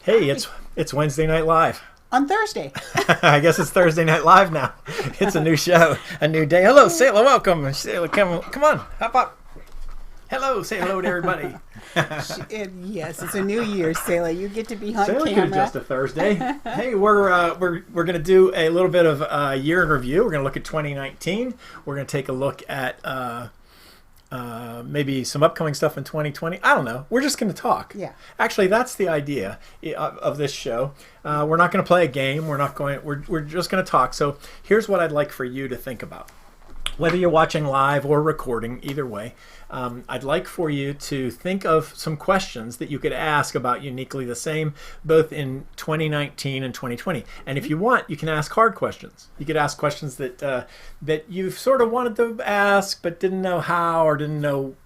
Hey, it's Wednesday Night Live. On Thursday. I guess it's Thursday Night Live now. It's a new show, a new day. Hello, Sayla. Welcome. Sayla, come on. Hop up. Hello. Say hello to everybody. Yes, it's a new year, Sayla. You get to be on Sayla camera. could just a Thursday. Hey, we're going to do a little bit of year in review. We're going to look at 2019. We're going to take a look at maybe some upcoming stuff in 2020. I don't know. We're just going to talk. Yeah. Actually, that's the idea of this show. We're not going to play a game. We're just going to talk. So here's what I'd like for you to think about. Whether you're watching live or recording, either way, I'd like for you to think of some questions that you could ask about Uniquely the Same, both in 2019 and 2020. And if you want, you can ask hard questions. You could ask questions that you've sort of wanted to ask, but didn't know how or didn't know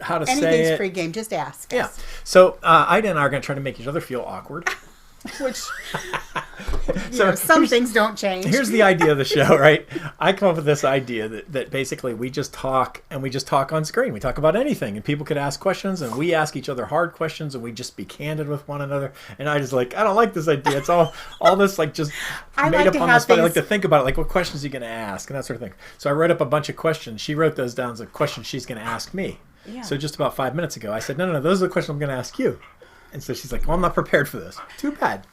how to say it. Anything's free game. Just ask. Yeah. So Ida and I are going to try to make each other feel awkward. Which, some things don't change. Here's the idea of the show, right? I come up with this idea that basically we just talk, and we just talk on screen. We talk about anything, and people could ask questions, and we ask each other hard questions, and we just be candid with one another. And I just I don't like this idea. It's all this just made up on the spot. I like to think about it, like what questions are you going to ask, and that sort of thing. So I wrote up a bunch of questions. She wrote those down as a question she's going to ask me. Yeah. So just about 5 minutes ago, I said, no, those are the questions I'm going to ask you. And so she's like, well, I'm not prepared for this. Too bad.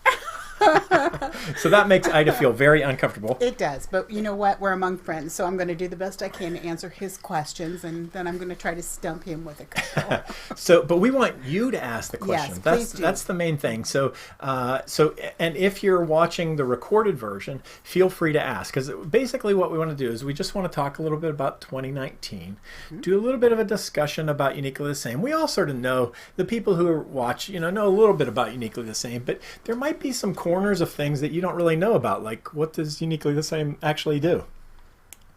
So that makes Ida feel very uncomfortable. It does. But you know what? We're among friends. So I'm going to do the best I can to answer his questions. And then I'm going to try to stump him with a couple. But we want you to ask the question. Yes, please do. That's the main thing. So and if you're watching the recorded version, feel free to ask. Because basically what we want to do is we just want to talk a little bit about 2019. Mm-hmm. Do a little bit of a discussion about Uniquely the Same. We all sort of know, the people who watch, know a little bit about Uniquely the Same. But there might be some corners of things that you don't really know about, like what does Uniquely the Same actually do?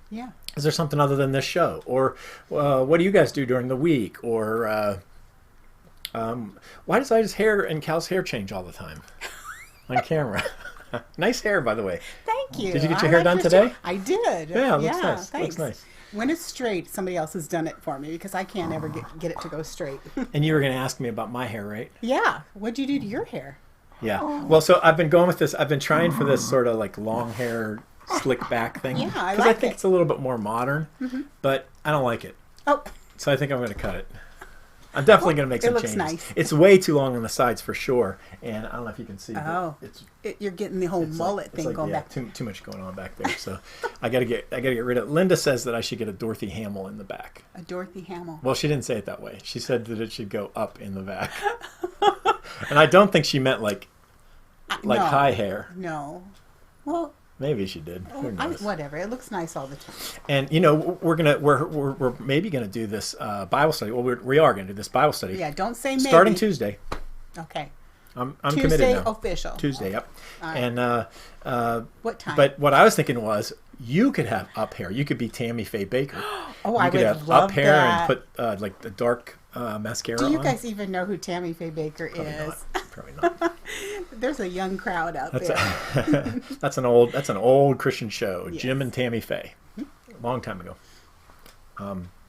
Yeah. Is there something other than this show? Or what do you guys do during the week? Or why does Ida's hair and Cal's hair change all the time on camera? Nice hair, by the way. Thank you. Did you get your hair done today? I did. Yeah, it looks nice. Thanks. Looks nice. When it's straight, somebody else has done it for me because I can't ever get it to go straight. And you were going to ask me about my hair, right? Yeah. What'd you do to your hair? Yeah. Oh. Well, so I've been going with this. I've been trying for this sort of like long hair, slick back thing. Yeah, I because like I think it's a little bit more modern, but I don't like it. Oh. So I think I'm going to cut it. I'm definitely going to make some changes. It looks nice. It's way too long on the sides for sure, and I don't know if you can see. Oh, you're getting the whole mullet thing going back. Too much going on back there. So I got to get rid of it. Linda says that I should get a Dorothy Hamill in the back. A Dorothy Hamill. Well, she didn't say it that way. She said that it should go up in the back, and I don't think she meant like no, high hair. No. Well. Maybe she did. Whatever. It looks nice all the time. And we're maybe gonna do this Bible study. Well, we are gonna do this Bible study. Yeah. Don't say maybe. Starting Tuesday. Okay. I'm Tuesday committed now. Official. Tuesday. Yep. Right. And what time? But what I was thinking was you could have up hair. You could be Tammy Faye Baker. I could would have love up hair that. and put like the dark mascara on. Do you guys even know who Tammy Faye Baker is? Probably not. There's a young crowd out there. That's an old Christian show. Yes. Jim and Tammy Faye, a long time ago.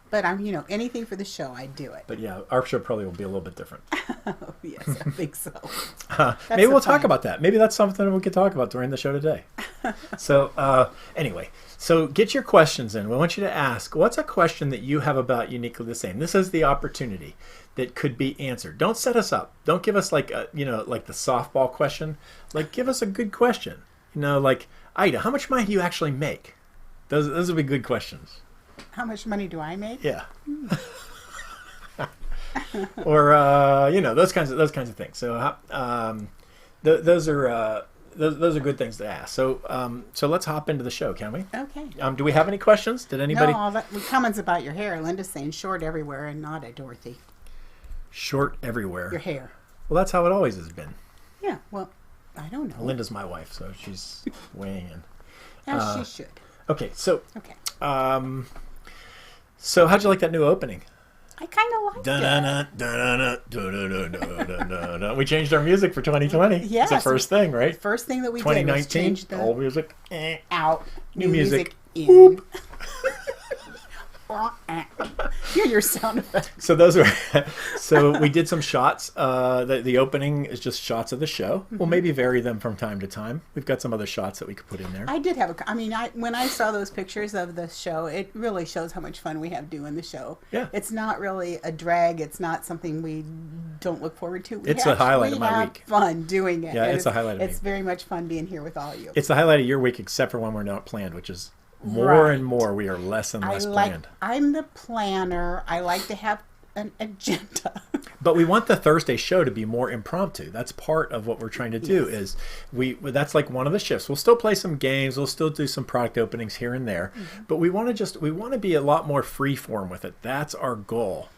But I'm, anything for the show, I do it. But yeah, our show probably will be a little bit different. Oh, yes, I think so. Maybe we'll talk about that. Maybe that's something we could talk about during the show today. So anyway, so get your questions in. We want you to ask, what's a question that you have about Uniquely the Same? This is the opportunity that could be answered. Don't set us up. Don't give us like the softball question. Like, give us a good question. Like, Ida, how much money do you actually make? Those would be good questions. How much money do I make? Yeah. Or those kinds of things. So those are good things to ask. So let's hop into the show, can we? Okay. Do we have any questions? Did anybody? No, comments about your hair. Linda's saying short everywhere and not a Dorothy. Short everywhere. Your hair. Well, that's how it always has been. Yeah. Well, I don't know. Linda's my wife, so she's weighing in. As she should. Okay. So. Okay. So how'd you like that new opening? I kind of liked it. We changed our music for 2020. Yes. It's the first thing, right? First thing that we did was change the old music out, new music in. Hear your sound effects. So those are so we did some shots. The opening is just shots of the show. We'll maybe vary them from time to time. We've got some other shots that we could put in there. I did have when I saw those pictures of the show, it really shows how much fun we have doing the show. Yeah. It's not really a drag. It's not something we don't look forward to. It's a highlight of my week. Fun doing it. Yeah, it's a highlight of It's very much fun being here with all of you. It's the highlight of your week, except for when we're not planned, which is more and more. We are less and less planned. I'm the planner. I like to have an agenda. But we want the Thursday show to be more impromptu. That's part of what we're trying to do. Is that's like one of the shifts. We'll still play some games. We'll still do some product openings here and there. But we want to be a lot more free form with it. That's our goal.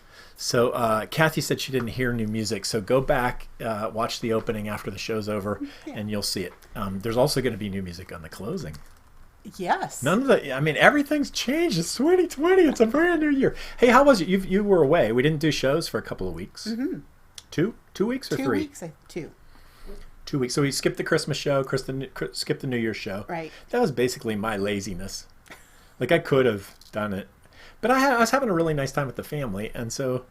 So Kathy said she didn't hear new music. So go back, watch the opening after the show's over, and you'll see it. There's also going to be new music on the closing. Yes. Everything's changed. It's 2020. It's a brand new year. Hey, how was it? You were away. We didn't do shows for a couple of weeks. Mm-hmm. 2 weeks or 3? 2 weeks. 2. 2 weeks. So we skipped the Christmas show, skipped the New Year's show. Right. That was basically my laziness. Like I could have done it, but I was having a really nice time with the family, and so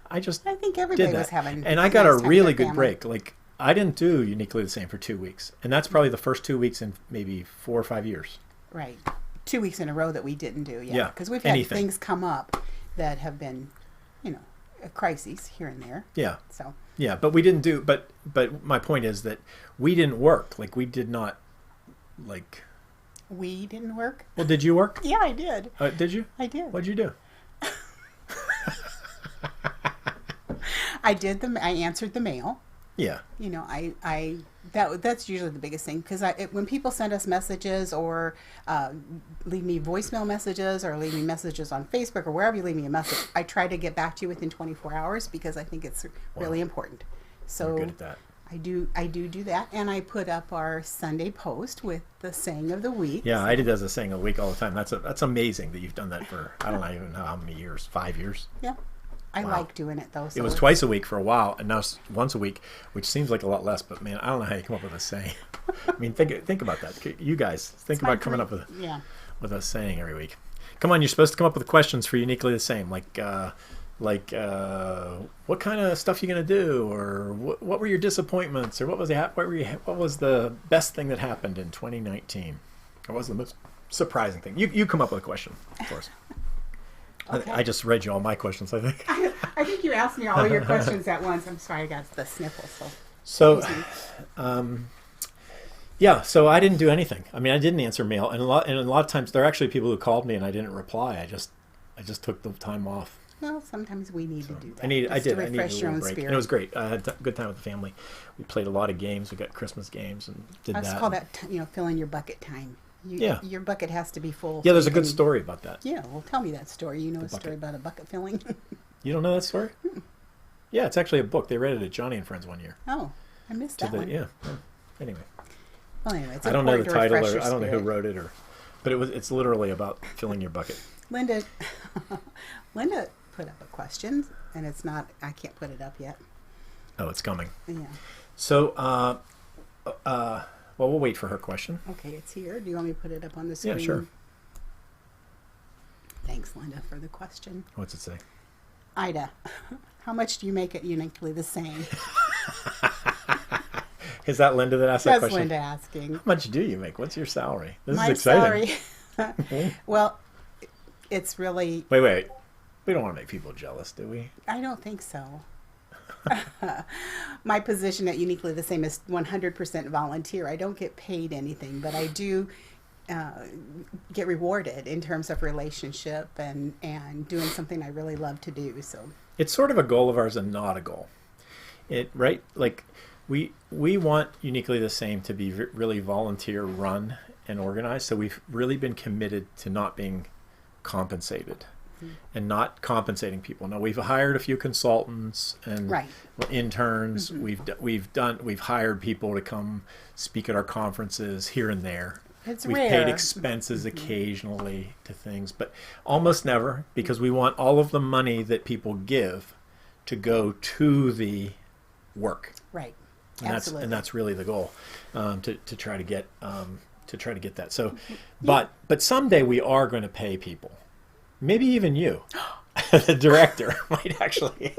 I think everybody was having. And I got a really good break. Like I didn't do Uniquely the Same for 2 weeks, and that's probably the first 2 weeks in maybe 4 or 5 years. Right. 2 weeks in a row that we didn't do. Yeah. Because we've had things come up that have been, a crises here and there. Yeah. So. Yeah, but we didn't do. But my point is that we didn't work. Like we did not. Like. We didn't work. Well, did you work? Yeah, I did. Did you? I did. What'd you do? I answered the mail. Yeah. That's usually the biggest thing because when people send us messages or leave me voicemail messages or leave me messages on Facebook or wherever you leave me a message, I try to get back to you within 24 hours because I think it's really important. So you're good at that. I do that, and I put up our Sunday post with the saying of the week. Yeah, I did as a saying of the week all the time. That's amazing that you've done that for I don't even know how many years, 5 years. Yeah. I like doing it though. So it was twice a week for a while, and now it's once a week, which seems like a lot less. But man, I don't know how you come up with a saying. I mean, think about that. You guys think about coming up with a saying every week. Come on, you're supposed to come up with questions for Uniquely the Same, like what kind of stuff you gonna do, or what were your disappointments, or what was the best thing that happened in 2019, or what was the most surprising thing? You come up with a question, of course. Okay. I just read you all my questions, I think. I think you asked me all of your questions at once. I'm sorry, I got the sniffles. So I didn't do anything. I mean, I didn't answer mail, and a lot of times there are actually people who called me and I didn't reply. I just took the time off. Well, sometimes we need to do that. I needed a little break. And it was great. I had a good time with the family. We played a lot of games. We got Christmas games and did that. I just call that filling your bucket time. Your bucket has to be full. Yeah, there's a good story about that. Yeah, well, tell me that story. You know a story about a bucket filling? You don't know that story? Yeah, it's actually a book. They read it at Johnny and Friends one year. Oh, I missed that one. Yeah. Anyway. Well, anyway, it's I don't know the title, or I don't know who spirit. wrote it, but it's literally about filling your bucket. Linda put up a question, and it's not. I can't put it up yet. Oh, it's coming. Yeah. So, well, we'll wait for her question. Okay, it's here. Do you want me to put it up on the screen? Yeah, sure. Thanks, Linda, for the question. What's it say? Ida, how much do you make it Uniquely the Same? Is that Linda that asked that question? That's Linda asking. How much do you make? What's your salary? This My is exciting. salary. Well, it's really... Wait. We don't want to make people jealous, do we? I don't think so. My position at Uniquely the Same is 100% volunteer. I don't get paid anything, but I do get rewarded in terms of relationship and doing something I really love to do. So it's sort of a goal of ours and not a goal. Right? Like we want Uniquely the Same to be really volunteer run and organized. So we've really been committed to not being compensated. And not compensating people. Now we've hired a few consultants and interns. Mm-hmm. We've hired people to come speak at our conferences here and there. We've paid expenses occasionally to things, but almost never, because we want all of the money that people give to go to the work. Right. And Absolutely. that's really the goal, to try to get that. So, but someday we are going to pay people. Maybe even you, the director, might actually.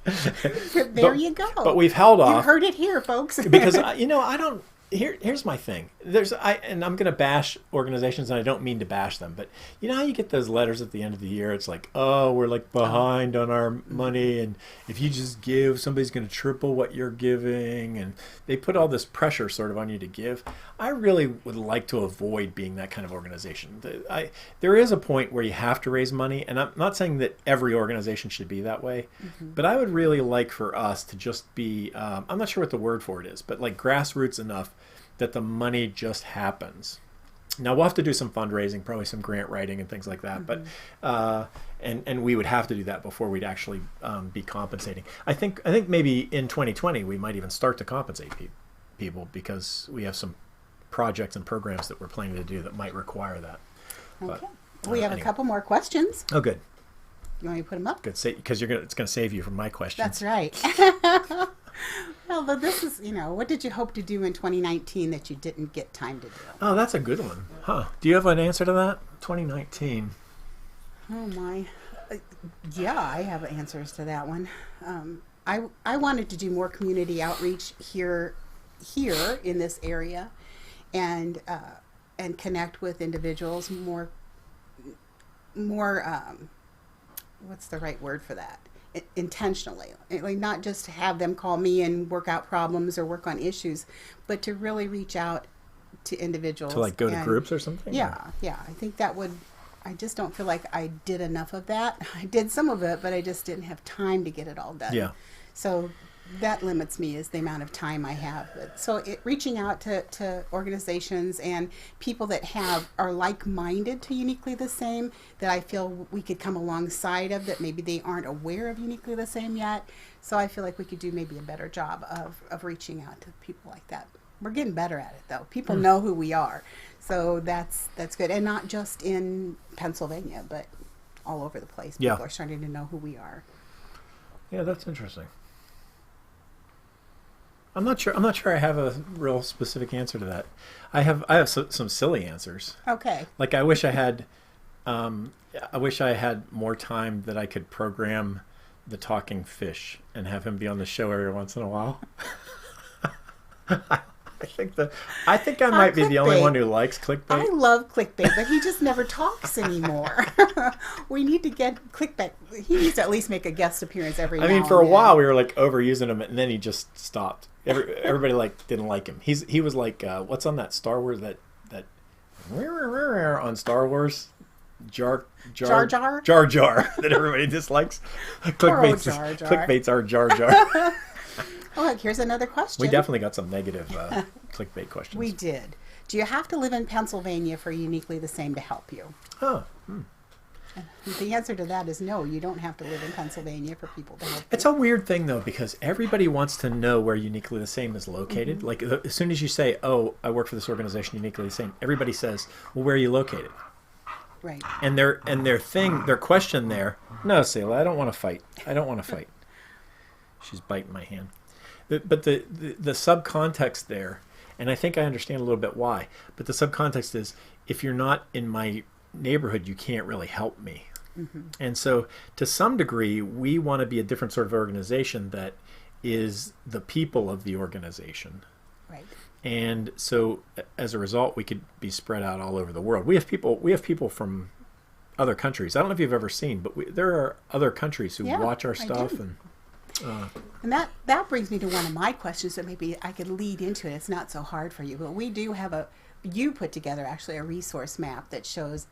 There you go. But we've held off. You heard it here, folks. Because I don't. Here's my thing. And I'm going to bash organizations, and I don't mean to bash them, but you know how you get those letters at the end of the year? It's like, oh, we're like behind on our money, and if you just give, somebody's going to triple what you're giving, and they put all this pressure sort of on you to give. I really would like to avoid being that kind of organization. There is a point where you have to raise money, and I'm not saying that every organization should be that way, but I would really like for us to just be, I'm not sure what the word for it is, but like grassroots enough that the money just happens. Now we'll have to do some fundraising, probably some grant writing and things like that, but and we would have to do that before we'd actually be compensating. I think maybe in 2020 we might even start to compensate people because we have some projects and programs that we're planning to do that might require that. Okay. We have a couple more questions. Oh, good. You want me to put them up? Good, because it's going to save you from my questions. That's right. Well, but this is, what did you hope to do in 2019 that you didn't get time to do? Oh, that's a good one. Huh. Do you have an answer to that? 2019. Oh, my. Yeah, I have answers to that one. I wanted to do more community outreach here in this area and connect with individuals more what's the right word for that? Intentionally, like not just to have them call me and work out problems or work on issues, but to really reach out to individuals. To like go to groups or something? Yeah. I think that would, I just don't feel like I did enough of that. I did some of it, but I just didn't have time to get it all done. Yeah. So that limits me is the amount of time I have. So reaching out to organizations and people that are like-minded to Uniquely the Same, that I feel we could come alongside of, that maybe they aren't aware of Uniquely the Same yet. So I feel like we could do maybe a better job of reaching out to people like that. We're getting better at it, though. People know who we are. So that's good. And not just in Pennsylvania, but all over the place. People are starting to know who we are. Yeah, that's interesting. I'm not sure I have a real specific answer to that. I have some silly answers. Okay. Like I wish I had more time that I could program the talking fish and have him be on the show every once in a while. I think I might be the only one who likes clickbait. I love clickbait, but he just never talks anymore. We need to get clickbait. He needs to at least make a guest appearance every now and then. I mean, for a while we were like overusing him, and then he just stopped. Everybody didn't like him. He was like, what's on that Star Wars that on Star Wars? Jar Jar that everybody dislikes. Clickbaits are Jar Jar. Oh, look, here's another question. We definitely got some negative clickbait questions. We did. Do you have to live in Pennsylvania for Uniquely the Same to help you? Oh. The answer to that is no, you don't have to live in Pennsylvania for people to help you. It's a weird thing, though, because everybody wants to know where Uniquely the Same is located. Mm-hmm. Like, as soon as you say, oh, I work for this organization, Uniquely the Same, everybody says, well, where are you located? Right. And their question there, no, Selah, I don't want to fight. She's biting my hand. But the subcontext there, and I think I understand a little bit why, but the subcontext is, if you're not in my neighborhood, you can't really help me. Mm-hmm. And so to some degree, we want to be a different sort of organization that is the people of the organization. Right. And so as a result, we could be spread out all over the world. We have people from other countries. I don't know if you've ever seen, but there are other countries who watch our stuff. And that brings me to one of my questions that maybe I could lead into it. It's not so hard for you, but we do have you put together actually a resource map that shows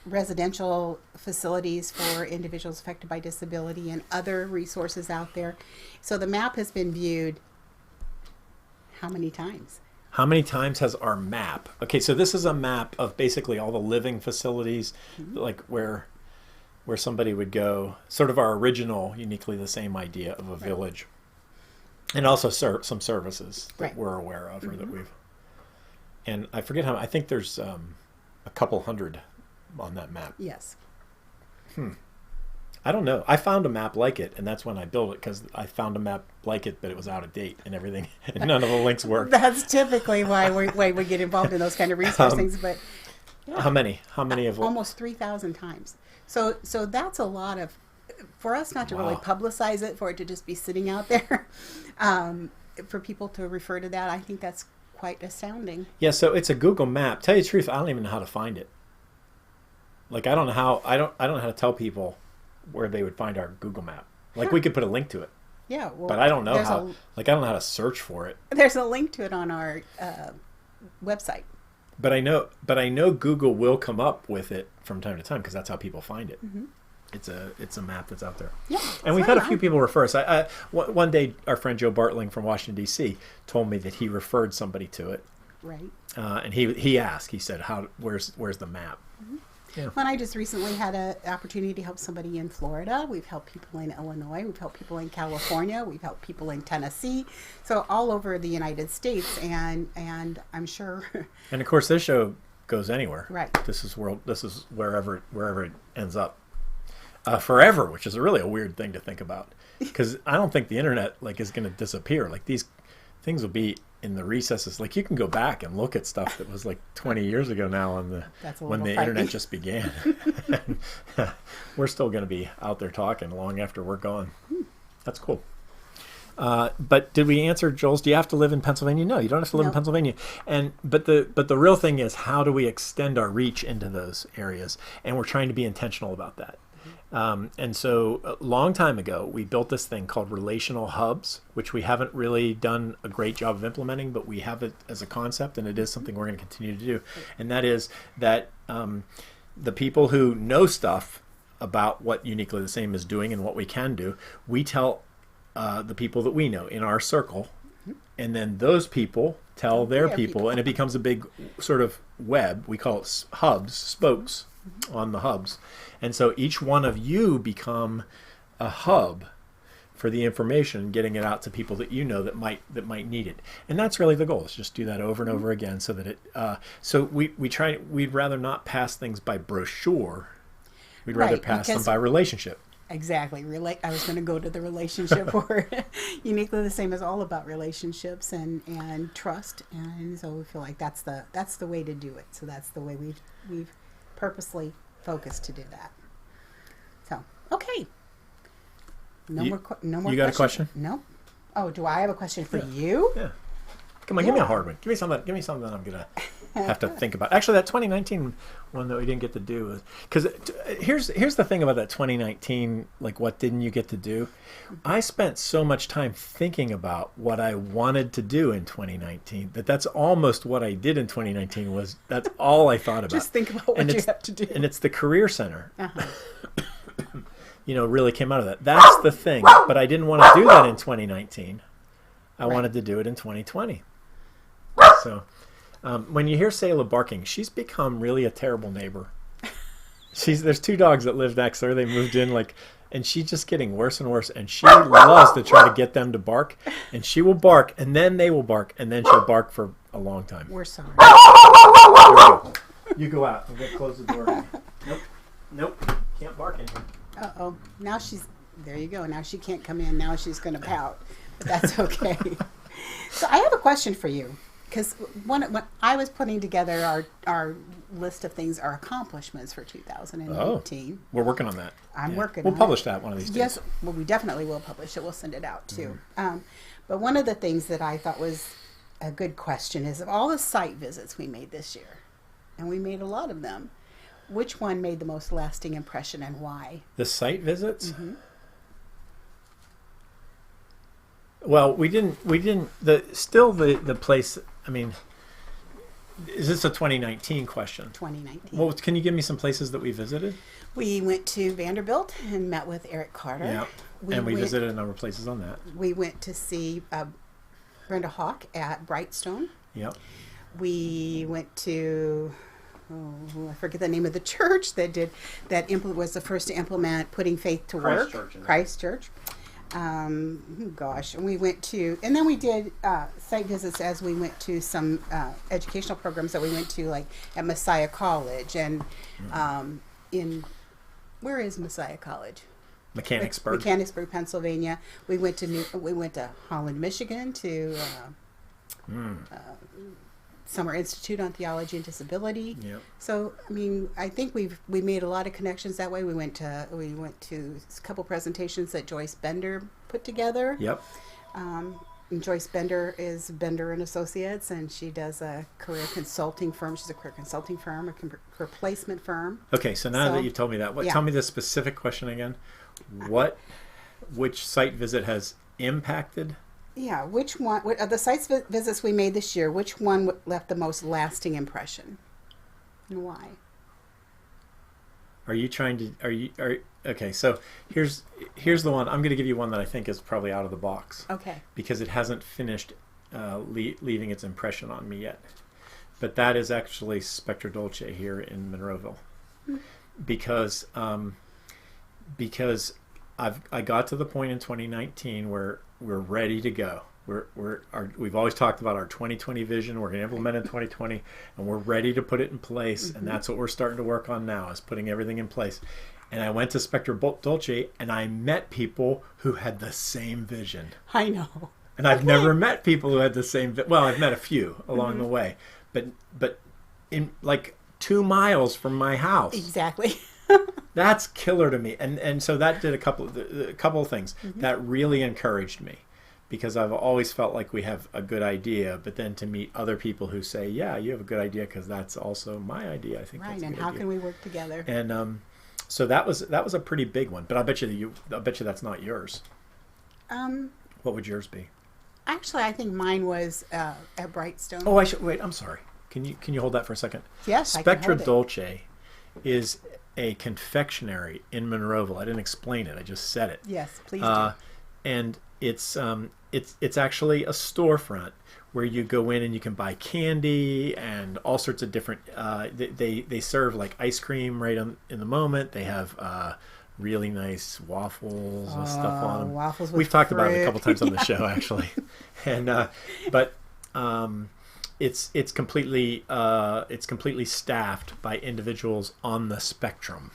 residential facilities for individuals affected by disability and other resources out there. So the map has been viewed how many times? How many times has our map? Okay, so this is a map of basically all the living facilities, like where somebody would go, sort of our original Uniquely the Same idea of a village. And also some services that we're aware of or that we've... And I forget I think there's a couple hundred on that map. Yes. I don't know. I found a map like it, and that's when I built it, because I found a map like it, but it was out of date and everything, and none of the links worked. That's typically why we get involved in those kind of resource things. But Yeah. How many? How many of Almost 3,000 times. So that's a lot of, for us not to really publicize it, for it to just be sitting out there, for people to refer to that, I think that's quite astounding. Yeah, so it's a Google map. Tell you the truth, I don't even know how to find it. Like I don't know how to tell people where they would find our Google map. Like we could put a link to it. Yeah, well, but I don't know how. I don't know how to search for it. There's a link to it on our website. But I know Google will come up with it from time to time because that's how people find it. Mm-hmm. It's a map that's out there. Yeah, and we've had a few people refer us. One day, our friend Joe Bartling from Washington D.C. told me that he referred somebody to it. Right. And he asked. He said, where's the map?" Mm-hmm. Yeah. Well, I just recently had an opportunity to help somebody in Florida. We've helped people in Illinois. We've helped people in California. We've helped people in Tennessee. So all over the United States, and I'm sure. And of course, this show goes anywhere. Right. This is wherever it ends up, forever, which is really a weird thing to think about, because I don't think the internet is going to disappear. Like these things will be in the recesses. Like you can go back and look at stuff that was 20 years ago now when the internet just began. We're still going to be out there talking long after we're gone. That's cool. But did we answer Joel's? Do you have to live in Pennsylvania? No, you don't have to live in Pennsylvania. But the real thing is, how do we extend our reach into those areas? And we're trying to be intentional about that. And so a long time ago, we built this thing called relational hubs, which we haven't really done a great job of implementing, but we have it as a concept, and it is something we're going to continue to do. And that is that the people who know stuff about what Uniquely the Same is doing and what we can do, we tell the people that we know in our circle, and then those people tell their people, and it becomes a big sort of web. We call it hubs, spokes on the hubs. And so each one of you become a hub for the information, getting it out to people that you know that might need it. And that's really the goal, is just do that over and over again, so that it so we'd rather not pass things by brochure. We'd rather pass them by relationship. Exactly. I was going to go to the relationship where Uniquely the Same is all about relationships and trust, and so we feel like that's the way to do it. So that's the way we've purposely focused to do that. So okay. No more questions. You got a question? No. Oh, do I have a question for you? Yeah. Come on, give me a hard one. Give me something that I'm gonna have to think about. Actually, that 2019 one that we didn't get to do, because here's the thing about that 2019. What didn't you get to do? I spent so much time thinking about what I wanted to do in 2019 that's almost what I did in 2019. That's all I thought about. Just think about what you have to do. And it's the Career Center. Really came out of that. That's the thing. But I didn't want to do that in 2019. I wanted to do it in 2020. So when you hear Sayla barking, she's become really a terrible neighbor. There's two dogs that live next to her. They moved in and she's just getting worse and worse. And she loves to try to get them to bark. And she will bark, and then they will bark, and then she'll bark for a long time. We're sorry. You go out and close the door. Nope. Can't bark in here. Uh-oh. Now there you go. Now she can't come in. Now she's going to pout. But that's okay. So I have a question for you. Because when I was putting together our list of things, our accomplishments for 2018. We're working on that. I'm working on it. We'll publish that one of these days. Yes, well, we definitely will publish it. We'll send it out, too. But one of the things that I thought was a good question is, of all the site visits we made this year, and we made a lot of them, which one made the most lasting impression and why? The site visits? Mm-hmm. Well, we didn't the place, I mean, is this a 2019 question? 2019. Well, can you give me some places that we visited? We went to Vanderbilt and met with Eric Carter. Yeah, we visited a number of places on that. We went to see Brenda Hawk at Brightstone. Yep. We went to... I forget the name of the church that was the first to implement putting faith to work. Christchurch. And we went to, and then we did site visits as we went to some educational programs that we went to, like at Messiah College and where is Messiah College? Mechanicsburg, Pennsylvania. We went to Holland, Michigan to Summer Institute on Theology and Disability. Yep. So, I mean, I think we made a lot of connections that way. We went to a couple presentations that Joyce Bender put together. Yep. And Joyce Bender is Bender and Associates, and she does a career consulting firm. She's a career consulting firm, a career placement firm. Okay, so now that you've told me that, tell me the specific question again. Which site visit has impacted? Yeah, which one of the site visits we made this year? Which one left the most lasting impression, and why? Are you trying to? Okay, so here's the one. I'm going to give you one that I think is probably out of the box. Okay. Because it hasn't finished leaving its impression on me yet. But that is actually Spectra Dolce here in Monroeville. Mm-hmm. Because I got to the point in 2019 where we're ready to go. We've always talked about our 2020 vision. We're going to implement in 2020, and we're ready to put it in place. Mm-hmm. And that's what we're starting to work on now, is putting everything in place. And I went to Spectra Dolce, and I met people who had the same vision. I know. And I've never met people who had the same. Well, I've met a few along the way, but in like 2 miles from my house. Exactly. That's killer to me. And so that did a couple of things that really encouraged me, because I've always felt like we have a good idea, but then to meet other people who say, yeah, you have a good idea because that's also my idea. I think right. That's a and good how idea. can we work together? And so that was a pretty big one. But I bet you that's not yours. What would yours be? Actually, I think mine was at Brightstone. Oh, wait. I'm sorry. Can you hold that for a second? Yes, Spectra I can hold it. Dolce is a confectionery in Monroeville. I didn't explain it. I just said it. Yes, please do. And it's actually a storefront where you go in and you can buy candy and all sorts of different. They serve like ice cream right in the moment. They have really nice waffles and stuff on them. Waffles with We've talked about it a fruit. couple times on the show actually, and it's completely staffed by individuals on the spectrum,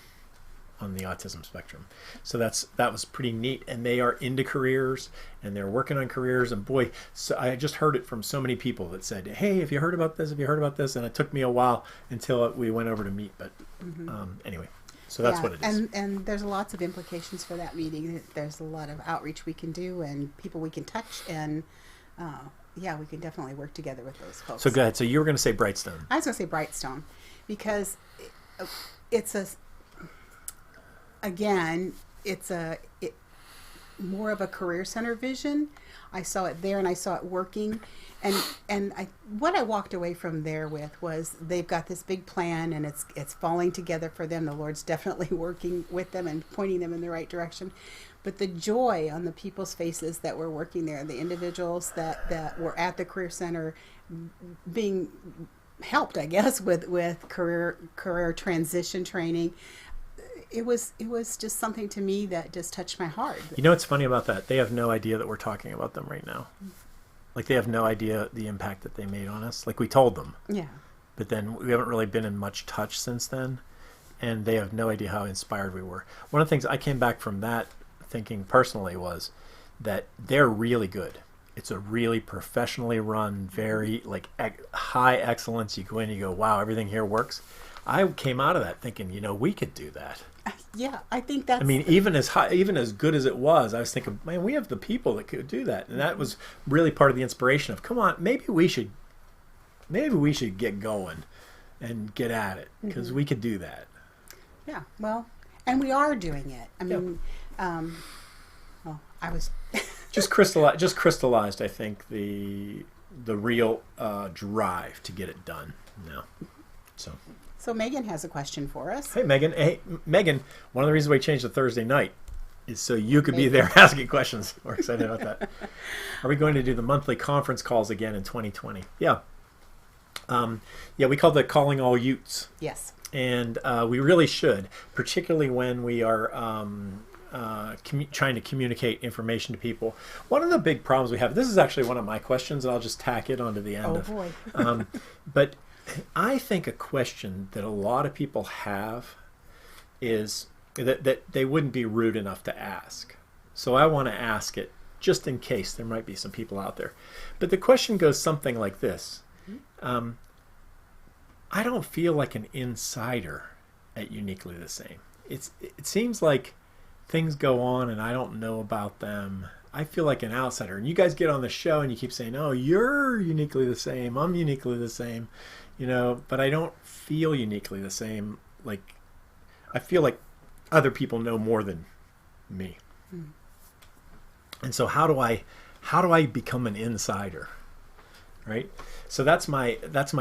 on the autism spectrum. So that was pretty neat, and they are into careers and they're working on careers. And boy, so I just heard it from so many people that said, "Hey, have you heard about this? Have you heard about this?" And it took me a while until we went over to meet, but anyway. So that's what it is. And there's lots of implications for that meeting. There's a lot of outreach we can do and people we can touch, and we can definitely work together with those folks. So go ahead. So you were going to say Brightstone. I was going to say Brightstone because it's more of a career center vision. I saw it there and I saw it working. And what I walked away from there with was they've got this big plan and it's falling together for them. The Lord's definitely working with them and pointing them in the right direction. But the joy on the people's faces that were working there, the individuals that were at the career center being helped, I guess, with career transition training, it was just something to me that just touched my heart. You know what's funny about that? They have no idea that we're talking about them right now. Like, they have no idea the impact that they made on us. Like, we told them. Yeah. But then we haven't really been in much touch since then. And they have no idea how inspired we were. One of the things I came back from that thinking personally was that they're really good. It's a really professionally run, very high excellence. You go in, you go, wow, everything here works. I came out of that thinking, we could do that. Yeah, I think that's... I mean, even as good as it was, I was thinking, man, we have the people that could do that. And that was really part of the inspiration of, come on, maybe we should get going and get at it, because we could do that. Yeah, well, and we are doing it. I mean, I was... just crystallized, I think, the real drive to get it done now. So Megan has a question for us. Hey, Megan. One of the reasons we changed to Thursday night is so you could be there asking questions. We're excited about that. Are we going to do the monthly conference calls again in 2020? Yeah. We call it Calling All Yoots. Yes. And we really should, particularly when we are trying to communicate information to people. One of the big problems we have, this is actually one of my questions, and I'll just tack it onto the end. Boy. But I think a question that a lot of people have is that they wouldn't be rude enough to ask. So I want to ask it just in case there might be some people out there. But the question goes something like this. I don't feel like an insider at Uniquely the Same. It seems like things go on and I don't know about them. I feel like an outsider. And you guys get on the show and you keep saying, "Oh, you're uniquely the same. I'm uniquely the same," but I don't feel uniquely the same. Like, I feel like other people know more than me. And so how do I become an insider? Right? So that's my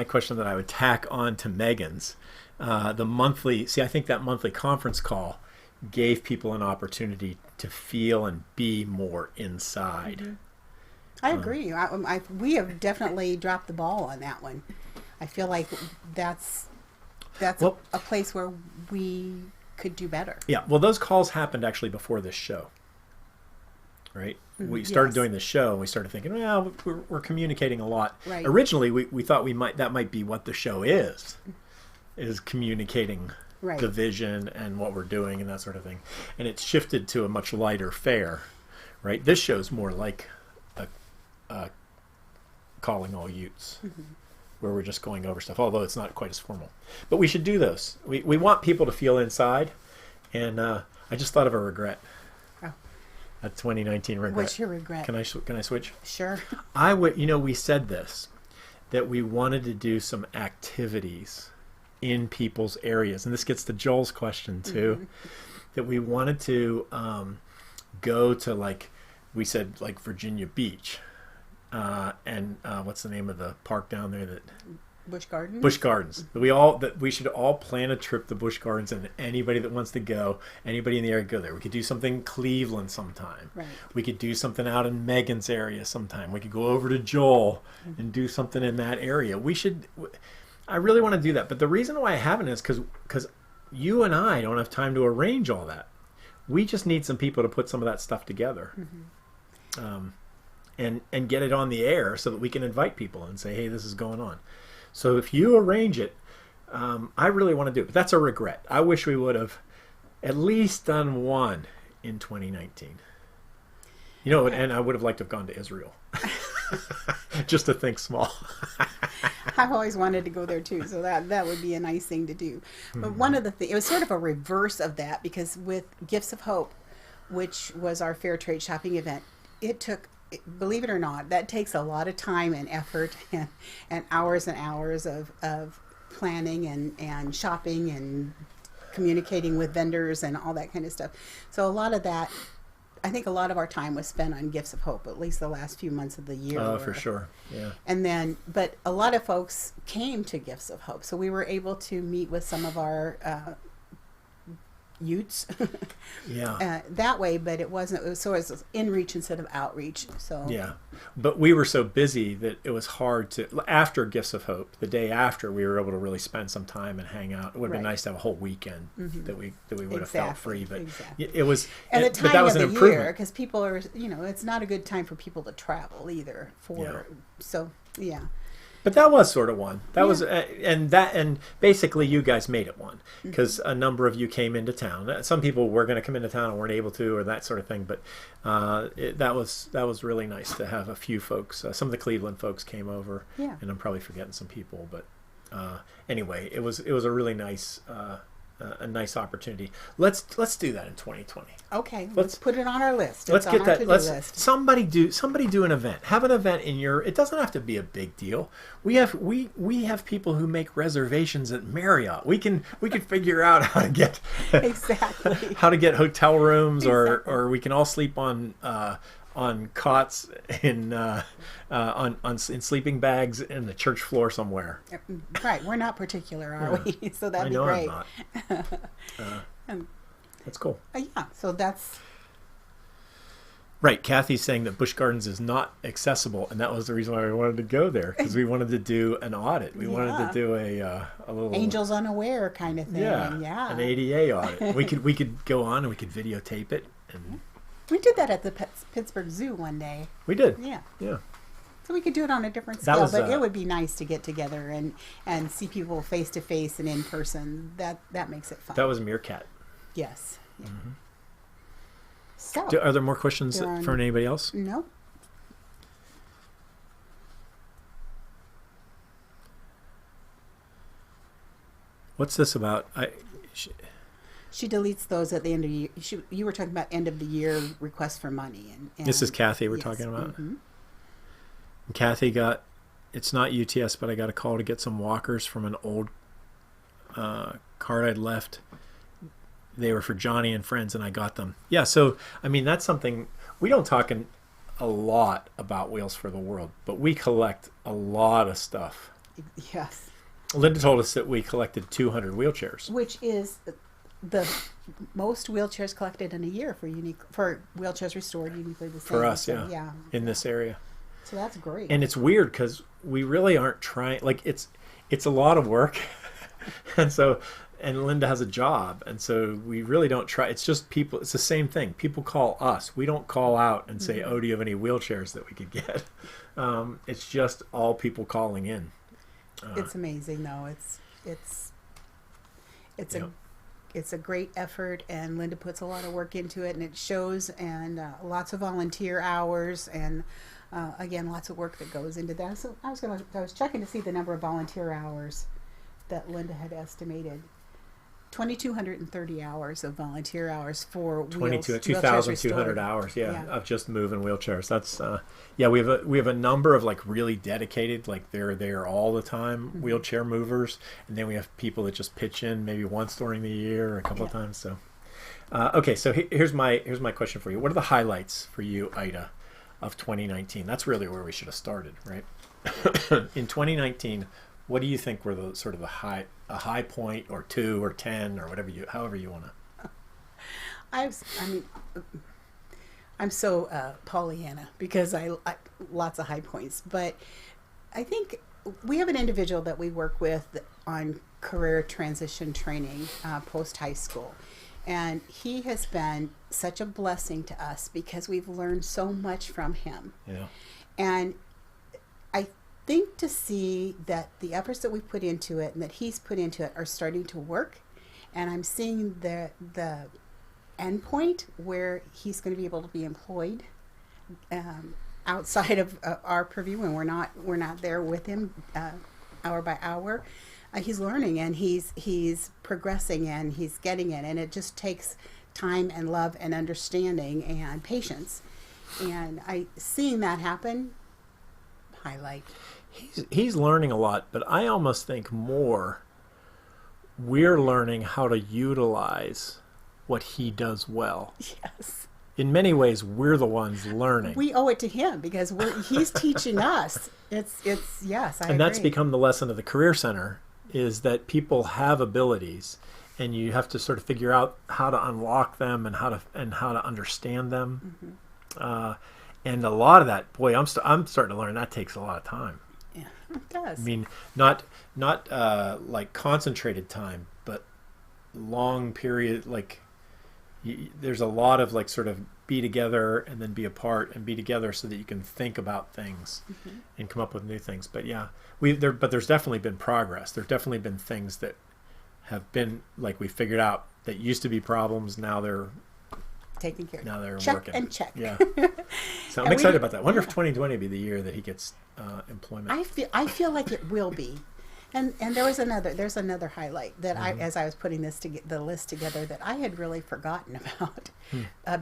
question that I would tack on to Megan's. I think that monthly conference call gave people an opportunity to feel and be more inside. I agree. We have definitely dropped the ball on that one. I feel like that's a place where we could do better. Yeah. Well, those calls happened actually before this show. Right? We started doing the show and we started thinking, well, we're communicating a lot. Right. Originally, we thought that might be what the show is communicating the vision and what we're doing and that sort of thing. And it's shifted to a much lighter fare, right? This show's more like a calling all Yoots, where we're just going over stuff, although it's not quite as formal. But we should do those. We want people to feel inside, and I just thought of a regret. A 2019 regret. What's your regret? Can I switch? Sure. We said this, that we wanted to do some activities in people's areas. And this gets to Joel's question too, that we wanted to go to, like, we said, like Virginia Beach. And what's the name of the park down there that... Busch Gardens. Busch Gardens. We should all plan a trip to Busch Gardens, and anybody that wants to go, anybody in the area, go there. We could do something in Cleveland sometime. Right. We could do something out in Megan's area sometime. We could go over to Joel and do something in that area. I really want to do that, but the reason why I haven't is because you and I don't have time to arrange all that. We just need some people to put some of that stuff together. And get it on the air so that we can invite people and say, hey, this is going on. So if you arrange it, I really want to do it. But that's a regret. I wish we would have at least done one in 2019. And I would have liked to have gone to Israel. Just to think small. I've always wanted to go there too, so that would be a nice thing to do. But one of the things, it was sort of a reverse of that, because with Gifts of Hope, which was our fair trade shopping event, it took, believe it or not, that takes a lot of time and effort and hours of planning and shopping and communicating with vendors and all that kind of stuff. So a lot of that, I think a lot of our time was spent on Gifts of Hope, at least the last few months of the year. Oh, for sure. Yeah. And then, but a lot of folks came to Gifts of Hope. So we were able to meet with some of our Yoots that way, but it was in reach instead of outreach. So yeah, but we were so busy that it was hard to, after Gifts of Hope, the day after, we were able to really spend some time and hang out. It would have been nice to have a whole weekend that we would have felt free, but it was, and the time but that was of an the improvement. year, because people are, it's not a good time for people to travel either. So yeah. But that was sort of one. That was, and basically you guys made it one, because a number of you came into town. Some people were going to come into town and weren't able to, or that sort of thing. But that was really nice to have a few folks. Some of the Cleveland folks came over, and I'm probably forgetting some people. But anyway, it was a really nice. A nice opportunity. Let's do that in 2020. Okay, let's put it on our list. Let's get that. List. Somebody do an event. Have an event in your. It doesn't have to be a big deal. We have people who make reservations at Marriott. We can figure out how to get exactly how to get hotel rooms, or we can all sleep on cots in sleeping bags in the church floor somewhere. Right, we're not particular, are we? So that'd be great. I'm not. That's cool. So that's right. Kathy's saying that Busch Gardens is not accessible, and that was the reason why we wanted to go there, because we wanted to do an audit. We wanted to do a little Angels Unaware kind of thing. Yeah, an ADA audit. We could go on and we could videotape it and. We did that at the Pittsburgh Zoo one day. We did. Yeah. Yeah. So we could do it on a different scale, but it would be nice to get together and see people face to face and in person. That makes it fun. That was Meerkat. Yes. Yeah. So, are there more questions from anybody else? No. What's this about? She deletes those at the end of the year. You were talking about end of the year requests for money. And this is Kathy we're talking about. Kathy got, it's not UTS, but I got a call to get some walkers from an old card I'd left. They were for Johnny and friends, and I got them. Yeah, so, I mean, that's something, we don't talk a lot about Wheels for the World, but we collect a lot of stuff. Yes. Linda told us that we collected 200 wheelchairs. Which is the most wheelchairs collected in a year for wheelchairs restored uniquely the same. For us, so, yeah, in this area. So that's great. And it's weird because we really aren't trying, like it's a lot of work. And Linda has a job, and so we really don't try. It's just people. It's the same thing. People call us. We don't call out and say, "Oh, do you have any wheelchairs that we could get?" It's just all people calling in. It's amazing, though. It's a great effort, and Linda puts a lot of work into it, and it shows. And lots of volunteer hours, and again, lots of work that goes into that. So I was checking to see the number of volunteer hours that Linda had estimated. 2,230 hours of volunteer hours for 2,200 hours, of just moving wheelchairs. That's we have a number of like really dedicated, like they're there all the time wheelchair movers, and then we have people that just pitch in maybe once during the year or a couple of times. So okay, so here's my question for you. What are the highlights for you, Ida, of 2019? That's really where we should have started, right? In 2019, what do you think were the sort of a high point, or 2 or 10 or however you want to? I'm so Pollyanna because I lots of high points, but I think we have an individual that we work with on career transition training post high school, and he has been such a blessing to us because we've learned so much from him. Yeah, and I think to see that the efforts that we put into it and that he's put into it are starting to work, and I'm seeing the end point where he's going to be able to be employed outside of our purview, and we're not there with him hour by hour. He's learning, and he's progressing, and he's getting it, and it just takes time and love and understanding and patience, and seeing that happen, highlight. He's learning a lot, but I almost think more we're learning how to utilize what he does well. Yes. In many ways, we're the ones learning. We owe it to him because he's teaching us. It's yes, I agree. And that's become the lesson of the Career Center, is that people have abilities, and you have to sort of figure out how to unlock them and how to understand them. And a lot of that, boy, I'm starting to learn that takes a lot of time. Yeah, it does. I mean, not like concentrated time, but long period. Like there's a lot of like sort of be together and then be apart and be together so that you can think about things and come up with new things. But yeah, but there's definitely been progress. There's definitely been things that have been like we figured out that used to be problems. Now they're taken care of. Now they're check working. And check. Yeah. So I'm excited about that. I wonder if 2020 will be the year that he gets employment. I feel like it will be. And there's another highlight that as I was putting the list together, that I had really forgotten about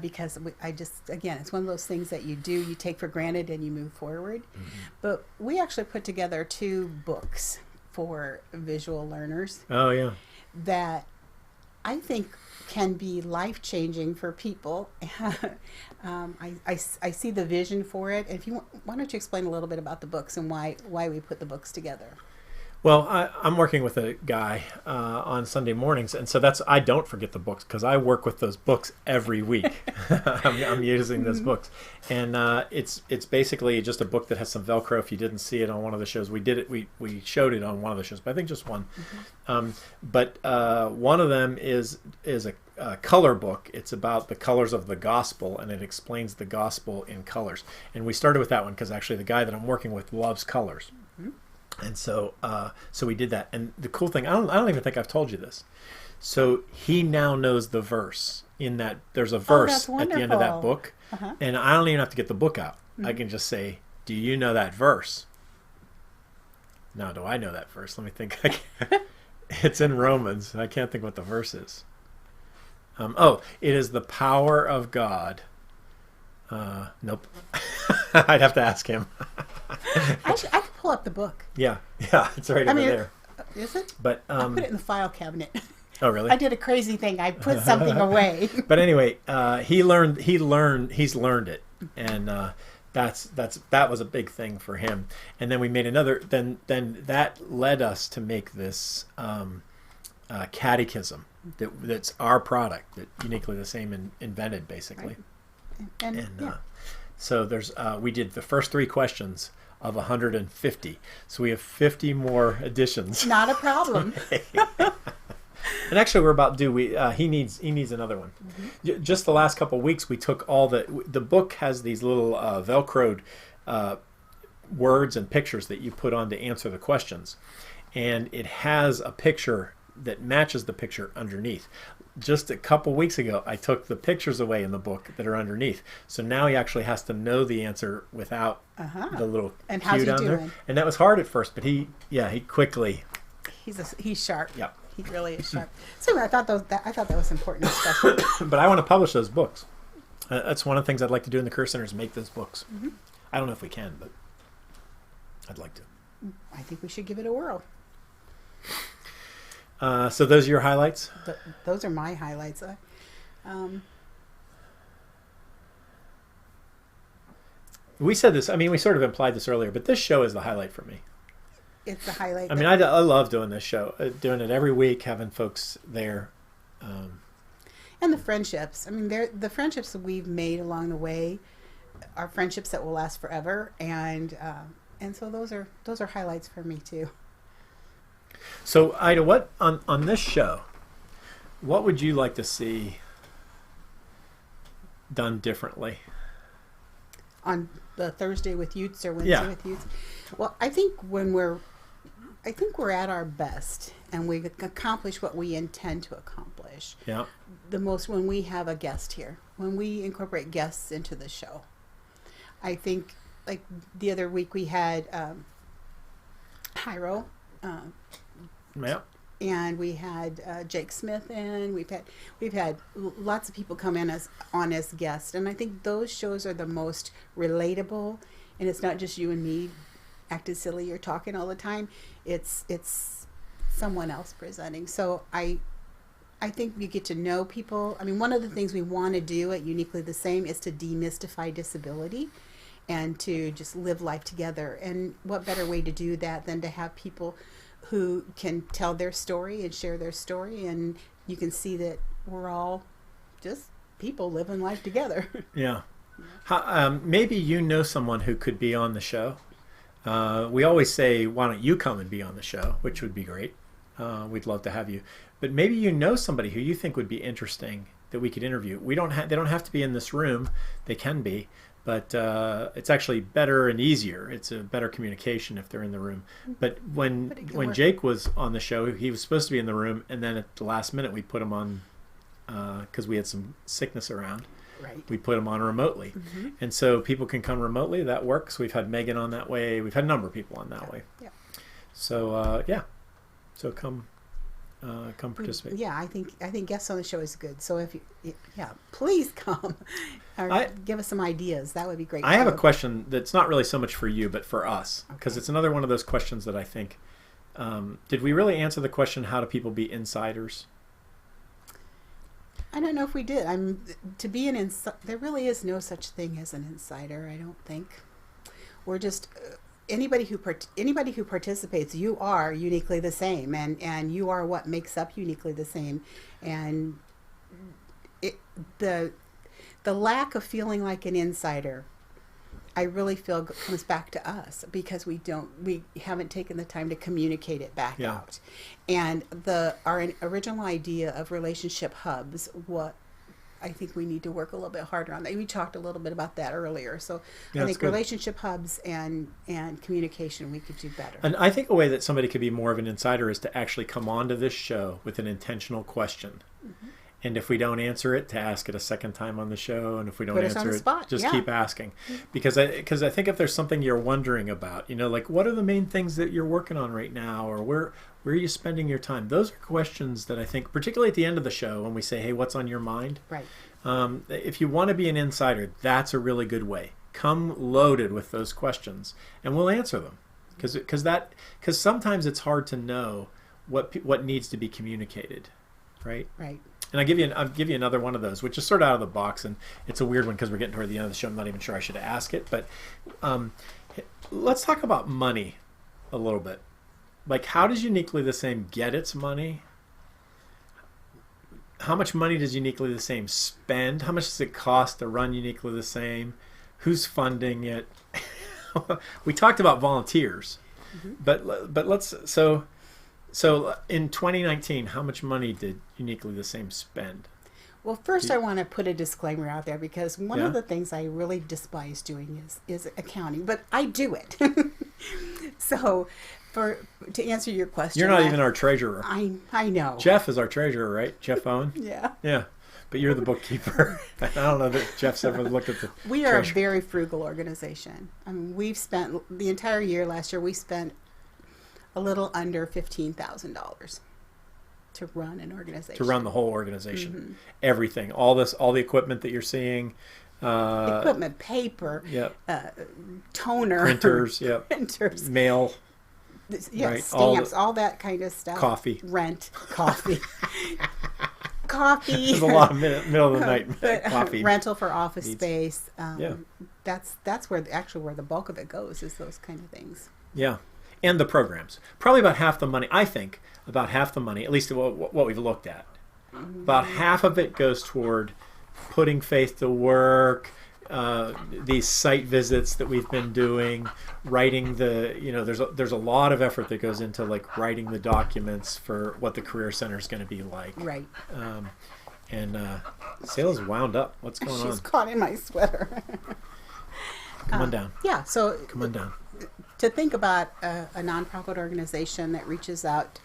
because again, it's one of those things that you take for granted and you move forward. But we actually put together 2 books for visual learners. Oh yeah. That I think can be life-changing for people. I see the vision for it. If you why don't you explain a little bit about the books and why we put the books together? Well, I'm working with a guy on Sunday mornings, and so I don't forget the books because I work with those books every week. I'm using those books, and it's basically just a book that has some Velcro. If you didn't see it on one of the shows, we showed it on one of the shows, but I think just one. But one of them is a color book. It's about the colors of the gospel, and it explains the gospel in colors. And we started with that one because actually the guy that I'm working with loves colors. And so we did that. And the cool thing, I don't even think I've told you this. So he now knows the verse in that. There's a verse at the end of that book, and I don't even have to get the book out. I can just say, "Do you know that verse?" Now, do I know that verse? Let me think. It's in Romans. I can't think what the verse is. Oh, it is the power of God. Nope. I'd have to ask him. I could pull up the book. Yeah, it's right over there. Is it? But I put it in the file cabinet. Oh, really? I did a crazy thing. I put something away. But anyway, he's learned it, and that was a big thing for him. And then we made another. Then that led us to make this catechism that's our product, that Uniquely the Same invented, basically. Right. And yeah. So there's we did the first 3 questions of 150. So we have 50 more editions. Not a problem. And actually, we're about due. He needs another one. Mm-hmm. Just the last couple of weeks, we took all the book has these little Velcroed words and pictures that you put on to answer the questions, and it has a picture that matches the picture underneath. Just a couple weeks ago, I took the pictures away in the book that are underneath. So now he actually has to know the answer without the little and cue how's he down doing? there. And that was hard at first, but he quickly. He's sharp. Yep. He really is sharp. So I thought that was important, especially. But I want to publish those books. That's one of the things I'd like to do in the Career Center, is make those books. Mm-hmm. I don't know if we can, but I'd like to. I think we should give it a whirl. So those are your highlights? Those are my highlights. We said this. I mean, we sort of implied this earlier, but this show is the highlight for me. It's the highlight. I mean, I love doing this show, doing it every week, having folks there. And the friendships. I mean, the friendships that we've made along the way are friendships that will last forever, and so those are highlights for me too. So, Ida, what on this show, what would you like to see done differently? On the Thursday with Yoots or Wednesday with Yoots? Well, I think we're at our best and we accomplish what we intend to accomplish. Yeah. The most when we have a guest here, when we incorporate guests into the show. I think, like the other week we had Hyro. Yeah. And we had Jake Smith in. We've had lots of people come in as guests, and I think those shows are the most relatable. And it's not just you and me acting silly or talking all the time. It's someone else presenting. So I think you get to know people. I mean, one of the things we want to do at Uniquely the Same is to demystify disability and to just live life together. And what better way to do that than to have people who can tell their story and share their story, and you can see that we're all just people living life together. Yeah. Maybe you know someone who could be on the show. We always say, why don't you come and be on the show, which would be great. We'd love to have you. But maybe you know somebody who you think would be interesting that we could interview. They don't have to be in this room. They can be. But it's actually better and easier. It's a better communication if they're in the room. But when Jake was on the show, he was supposed to be in the room, and then at the last minute we put him on because we had some sickness around. Right. We put him on remotely. Mm-hmm. And so people can come remotely. That works. We've had Megan on that way. We've had a number of people on that way. Yeah. So, So come participate. Yeah, I think guests on the show is good. So please come or give us some ideas. That would be great. I have a question that's not really so much for you, but for us, because it's another one of those questions that I think, did we really answer the question, how do people be insiders? I don't know if we did. There really is no such thing as an insider, I don't think. We're just anybody who participates, you are uniquely the same, and you are what makes up Uniquely the Same. And the lack of feeling like an insider, I really feel comes back to us because we haven't taken the time to communicate it back out. And our original idea of relationship hubs, what I think we need to work a little bit harder on that. We talked a little bit about that earlier. So I think relationship hubs and communication we could do better. And I think a way that somebody could be more of an insider is to actually come onto this show with an intentional question. Mm-hmm. And if we don't answer it, to ask it a second time on the show. And if we don't Put us on answer the it, spot. just Yeah. keep asking. Because I think if there's something you're wondering about, like what are the main things that you're working on right now, or where are you spending your time? Those are questions that I think, particularly at the end of the show, when we say, hey, what's on your mind? Right. If you want to be an insider, that's a really good way. Come loaded with those questions, and we'll answer them. Because sometimes it's hard to know what needs to be communicated, right? Right. And I'll give you another one of those, which is sort of out of the box, and it's a weird one because we're getting toward the end of the show. I'm not even sure I should ask it, but let's talk about money a little bit. Like, how does Uniquely the Same get its money? How much money does Uniquely the Same spend? How much does it cost to run Uniquely the Same? Who's funding it? We talked about volunteers, but let's so in 2019, how much money did Uniquely the Same spend? Well, first I want to put a disclaimer out there, because one Yeah. of the things I really despise doing is accounting, but I do it. So, to answer your question, You're not even our treasurer. I know. Jeff is our treasurer, right? Jeff Owen? Yeah. Yeah. But you're the bookkeeper. I don't know that Jeff's ever looked at the We are treasurer. a very frugal organization. I mean, we've spent the entire year last year, we spent a little under $15,000 to run an organization. To run the whole organization. Everything. All the equipment that you're seeing. Equipment, paper, Yep. toner, Printers, yep. printers, Mail, yes, right, stamps, all that kind of stuff. coffee. Rent, coffee. Coffee. There's a lot of middle of the night But, coffee. rental for office needs. space. Yeah. That's where the bulk of it goes, is those kind of things. Yeah. And the programs. Probably about half the money, I think, about half the money, at least what we've looked at. About half of it goes toward putting faith to work, these site visits that we've been doing, writing there's a lot of effort that goes into like writing the documents for what the Career Center is going to be like. Right. And Sale's wound up. What's going She's on? caught in my sweater. Come on down. Yeah. So Come on down. to think about a nonprofit organization that reaches out,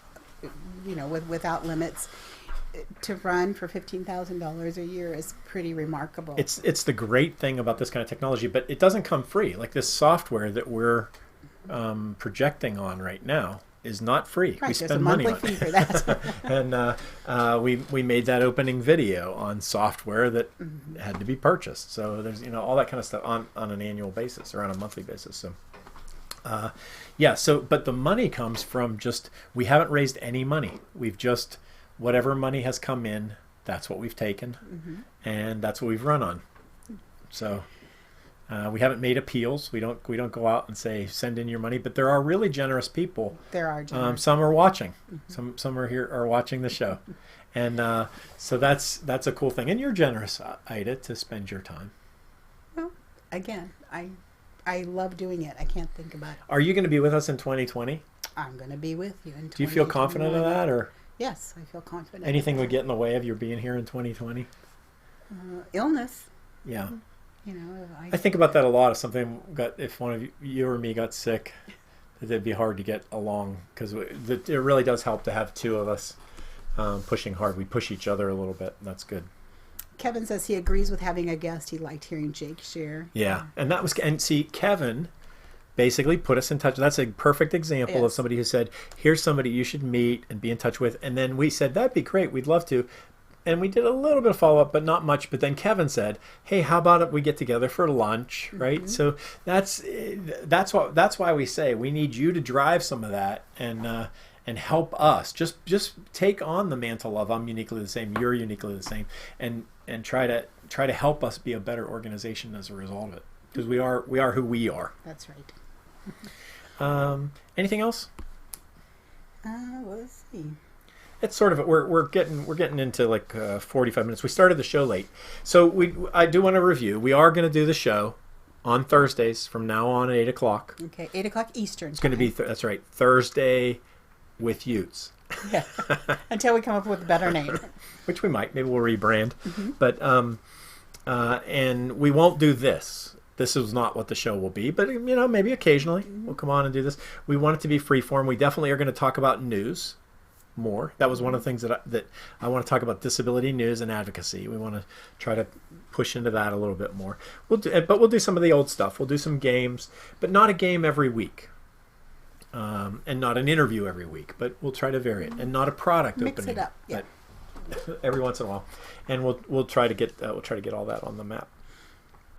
without limits, to run for $15,000 a year is pretty remarkable. It's the great thing about this kind of technology, but it doesn't come free. Like this software that we're projecting on right now is not free. Right, We there's a spend money monthly on fee it. for that. And we made that opening video on software that had to be purchased. So there's all that kind of stuff on an annual basis or on a monthly basis. So but the money comes from we haven't raised any money. We've just whatever money has come in, that's what we've taken, and that's what we've run on. So we haven't made appeals. We don't go out and say send in your money, but there are really generous people. There are generous. Some are watching. Some are watching the show, and so that's a cool thing. And you're generous, Ida, to spend your time. Well, again, I love doing it. I can't think about it. Are you going to be with us in 2020? I'm going to be with you in 2020. Do you feel confident of that, or Yes, I feel confident. anything would get in the way of your being here in 2020? Illness. Yeah. I I think about that a lot. If one of you or me got sick, it'd be hard to get along because it really does help to have two of us pushing hard. We push each other a little bit. And that's good. Kevin says he agrees with having a guest. He liked hearing Jake share. Yeah, and see, Kevin basically put us in touch. That's a perfect example of Yes. somebody who said, "Here's somebody you should meet and be in touch with." And then we said, "That'd be great. We'd love to." And we did a little bit of follow up, but not much. But then Kevin said, "Hey, how about if we get together for lunch?" Right. So that's why we say we need you to drive some of that and help us. Just take on the mantle of I'm uniquely the same. You're uniquely the same, and try to help us be a better organization as a result of it, because we are who we are. That's right. Anything else? Let's see. It's sort of we're getting into like 45 minutes. We started the show late, so I do want to review. We are going to do the show on Thursdays from now on at 8:00. Okay, 8:00 Eastern. It's going to be that's right, Thursday with Yoots. Yeah. Until we come up with a better name. Which we might. Maybe we'll rebrand. But and we won't do this. This is not what the show will be. But maybe occasionally we'll come on and do this. We want it to be free form. We definitely are going to talk about news. more. That was one of the things that I want to talk about: disability news and advocacy. We want to try to push into that a little bit more. But we'll do some of the old stuff. We'll do some games, but not a game every week, and not an interview every week. But we'll try to vary it, and not a product Mix opening. it up. Yeah. Every once in a while, and we'll try to get all that on the map.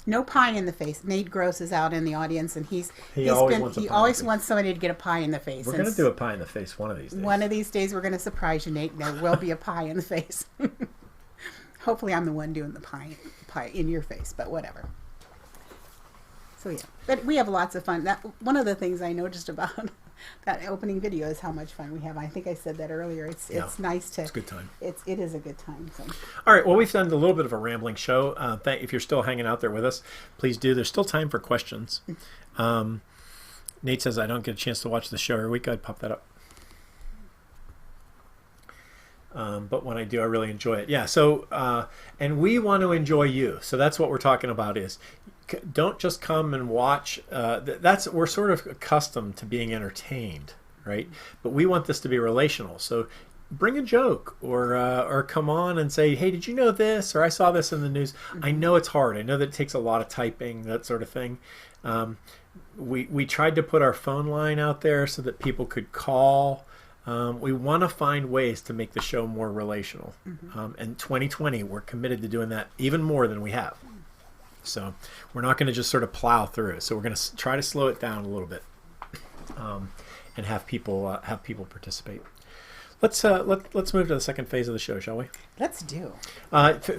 No pie in the face. Nate Gross is out in the audience, and he always wants somebody to get a pie in the face. We're going to do a pie in the face one of these days. One of these days, we're going to surprise you, Nate. There will be a pie in the face. Hopefully, I'm the one doing the pie in your face, but whatever. So yeah, but we have lots of fun. That one of the things I noticed about that opening video is how much fun we have. I think I said that earlier. It's nice to. It's a good time. It is a good time. So. All right. Well, we've done a little bit of a rambling show. If you're still hanging out there with us, please do. There's still time for questions. Nate says I don't get a chance to watch the show every week. I'd pop that up. But when I do, I really enjoy it. Yeah. So, and we want to enjoy you. So that's what we're talking about is. Don't just come and watch. We're sort of accustomed to being entertained, right? But we want this to be relational. So bring a joke or come on and say, hey, did you know this? Or I saw this in the news. Mm-hmm. I know it's hard. I know that it takes a lot of typing, that sort of thing. We tried to put our phone line out there so that people could call. We want to find ways to make the show more relational. Mm-hmm. And 2020, we're committed to doing that even more than we have. So we're not going to just sort of plow through. So we're going to try to slow it down a little bit, and have people participate. Let's move to the second phase of the show, shall we? Let's do.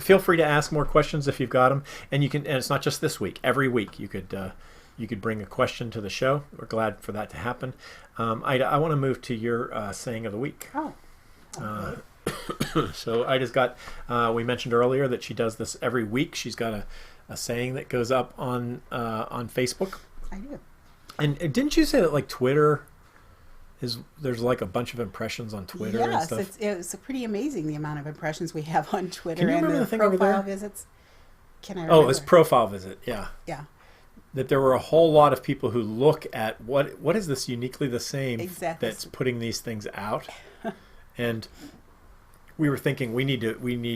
Feel free to ask more questions if you've got them, and you can. And it's not just this week. Every week you could bring a question to the show. We're glad for that to happen. I want to move to your saying of the week. Oh. Okay. So I just got. We mentioned earlier that she does this every week. She's got a saying that goes up on Facebook. I do. And didn't you say that like Twitter there's like a bunch of impressions on Twitter? Yes, and stuff? it's pretty amazing the amount of impressions we have on Twitter. Can you and remember the thing profile over there? visits. Can I remember? Oh, it's profile visit. Yeah. Yeah. That there were a whole lot of people who look at what is this uniquely the same exactly. that's putting these things out, and we were thinking we need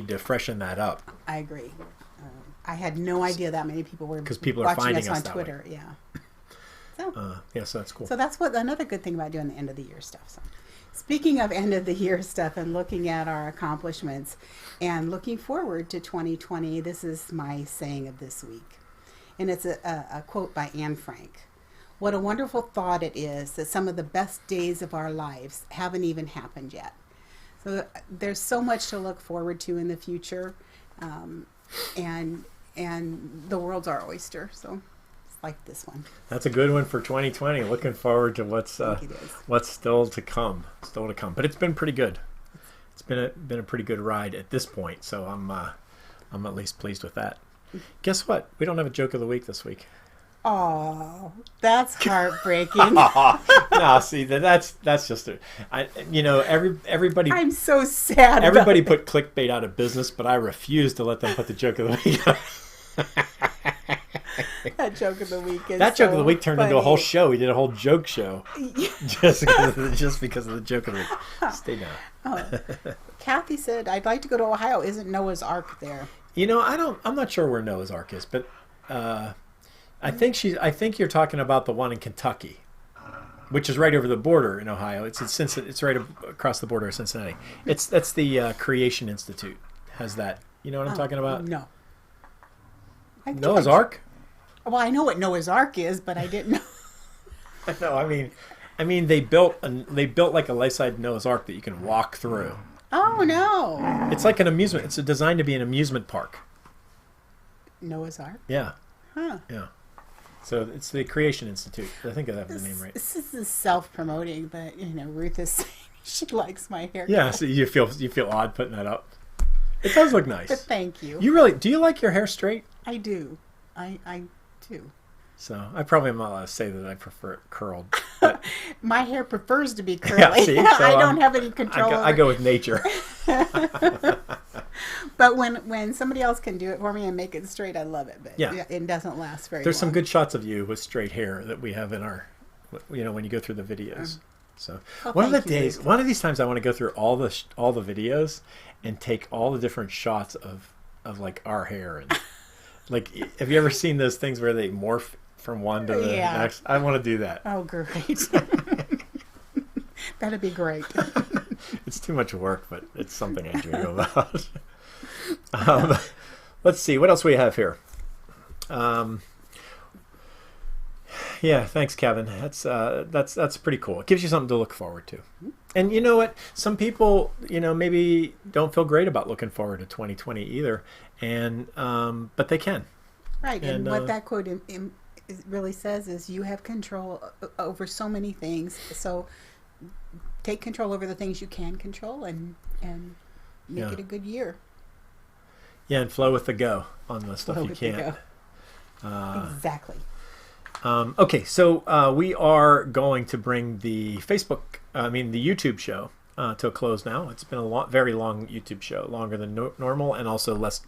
to freshen that up. I agree. I had no idea that many people were because people are watching finding us us on Twitter. Way. Yeah. So, so that's cool. So that's another good thing about doing the end of the year stuff. So, speaking of end of the year stuff and looking at our accomplishments and looking forward to 2020, this is my saying of this week, and it's a quote by Anne Frank. What a wonderful thought it is that some of the best days of our lives haven't even happened yet. So there's so much to look forward to in the future, and the world's our oyster. So it's like this one. That's a good one for 2020. Looking forward to what's still to come. But it's been pretty good. It's been a pretty good ride at this point. So I'm at least pleased with that. Guess what? We don't have a joke of the week this week. Oh, that's heartbreaking. No, see that's just everybody. I'm so sad. Everybody put clickbait out of business, but I refuse to let them put the joke of the week out. That joke of the week is that joke of the week turned funny. into a whole show. We did a whole joke show just because of the joke of the week. Stay down. Oh. Kathy said, "I'd like to go to Ohio. Isn't Noah's Ark there?" I'm not sure where Noah's Ark is, but I think you're talking about the one in Kentucky, which is right over the border in Ohio. It's right across the border of Cincinnati. That's the Creation Institute has that. You know what I'm talking about? No. Noah's Ark? Well, I know what Noah's Ark is, but I didn't know. No, I mean they built like a life-size Noah's Ark that you can walk through. Oh no! It's like an amusement. It's designed to be an amusement park. Noah's Ark? Yeah. Huh. Yeah. So it's the Creation Institute. I think I have the name right. This is self-promoting, but Ruth is saying she likes my hair. Yeah, so you feel odd putting that up. It does look nice. But thank you. Do you like your hair straight? I do. I do. So I probably am not allowed to say that I prefer it curled. But my hair prefers to be curly. Yeah, see? So I don't have any control. I go with nature. But when somebody else can do it for me and make it straight, I love it. But yeah, it doesn't last very long. There's some good shots of you with straight hair that we have in our, when you go through the videos. So Well, one of the thank you, days, Luke. one of these times, I want to go through all the videos and take all the different shots of like our hair and like. Have you ever seen those things where they morph from one to the Yeah. next? I want to do that. Oh, great. That'd be great. It's too much work, but it's something I dream about. um, let's see what else we have here. Yeah, thanks, Kevin. That's pretty cool. It gives you something to look forward to. And you know what? Some people, maybe don't feel great about looking forward to 2020 either, and but they can. Right, and And, what that quote really says is you have control over so many things. So take control over the things you can control and make Yeah. it a good year. Yeah, and flow with the go on the stuff Flow you with the can't. Exactly. Okay, so we are going to bring the YouTube show to a close now. It's been a very long YouTube show, longer than normal, and also less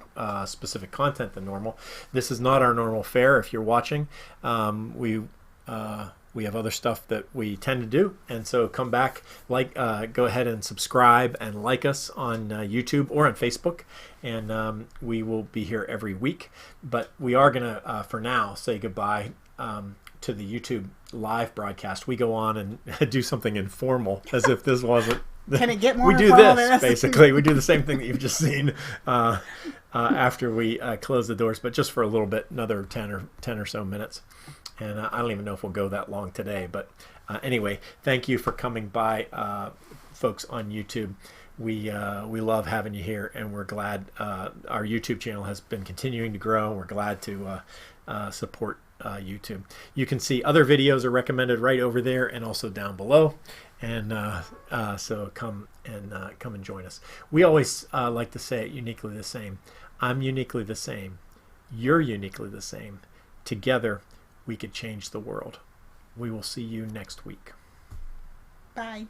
specific content than normal. This is not our normal fare. If you're watching, we have other stuff that we tend to do, and so come back, go ahead and subscribe and like us on YouTube or on Facebook, and we will be here every week. But we are gonna, for now, say goodbye to the YouTube live broadcast. We go on and do something informal, as if this wasn't. Can it get more We do informal than this this? basically. We do the same thing that you've just seen after we close the doors, but just for a little bit, another 10 or so minutes. And I don't even know if we'll go that long today. But anyway, thank you for coming by, folks on YouTube. We love having you here, and we're glad our YouTube channel has been continuing to grow. We're glad to support YouTube. You can see other videos are recommended right over there and also down below. And so come and join us. We always like to say it uniquely the same. I'm uniquely the same. You're uniquely the same. Together, we could change the world. We will see you next week. Bye.